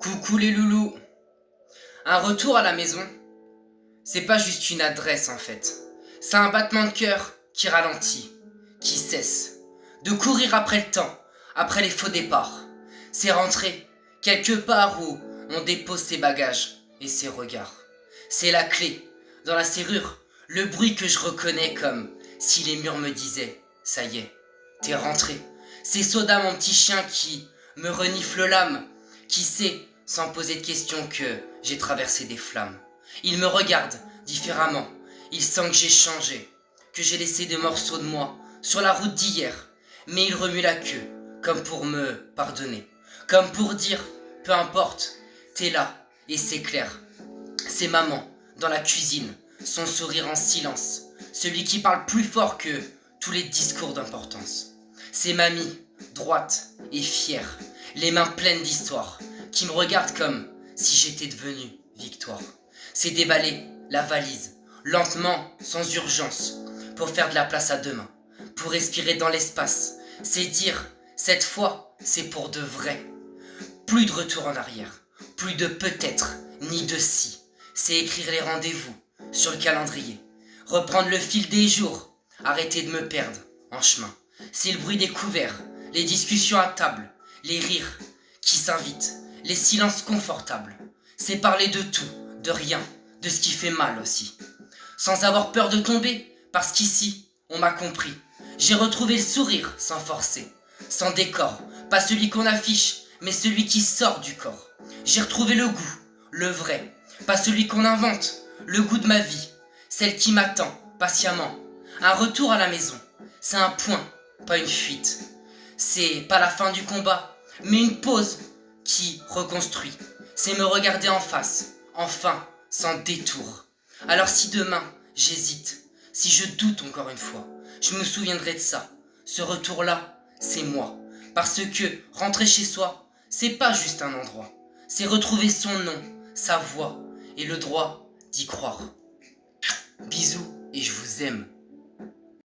Coucou les loulous. Un retour à la maison, c'est pas juste une adresse en fait. C'est un battement de cœur qui ralentit, qui cesse. De courir après le temps, après les faux départs. C'est rentrer quelque part où on dépose ses bagages et ses regards. C'est la clé dans la serrure, le bruit que je reconnais comme si les murs me disaient « ça y est, t'es rentré ». C'est Soda mon petit chien qui me renifle l'âme, qui sait sans poser de questions que j'ai traversé des flammes. Il me regarde différemment, il sent que j'ai changé, que j'ai laissé des morceaux de moi sur la route d'hier, mais il remue la queue comme pour me pardonner, comme pour dire peu importe, t'es là et c'est clair. C'est maman dans la cuisine, son sourire en silence, celui qui parle plus fort que tous les discours d'importance. C'est mamie, droite et fière, les mains pleines d'histoire, qui me regarde comme si j'étais devenu Victoire. C'est déballer la valise, lentement, sans urgence, pour faire de la place à demain, pour respirer dans l'espace. C'est dire, cette fois, c'est pour de vrai. Plus de retour en arrière, plus de peut-être, ni de si. C'est écrire les rendez-vous sur le calendrier, reprendre le fil des jours, arrêter de me perdre en chemin. C'est le bruit des couverts, les discussions à table, les rires qui s'invitent, les silences confortables. C'est parler de tout, de rien, de ce qui fait mal aussi. Sans avoir peur de tomber, parce qu'ici, on m'a compris. J'ai retrouvé le sourire sans forcer, sans décor, pas celui qu'on affiche, mais celui qui sort du corps. J'ai retrouvé le goût, le vrai, pas celui qu'on invente, le goût de ma vie, celle qui m'attend patiemment. Un retour à la maison, c'est un point, pas une fuite. C'est pas la fin du combat, mais une pause qui reconstruit. C'est me regarder en face, enfin, sans détour. Alors si demain, j'hésite, si je doute encore une fois, je me souviendrai de ça. Ce retour-là, c'est moi. Parce que rentrer chez soi, c'est pas juste un endroit. C'est retrouver son nom, sa voix et le droit d'y croire. Bisous et je vous aime.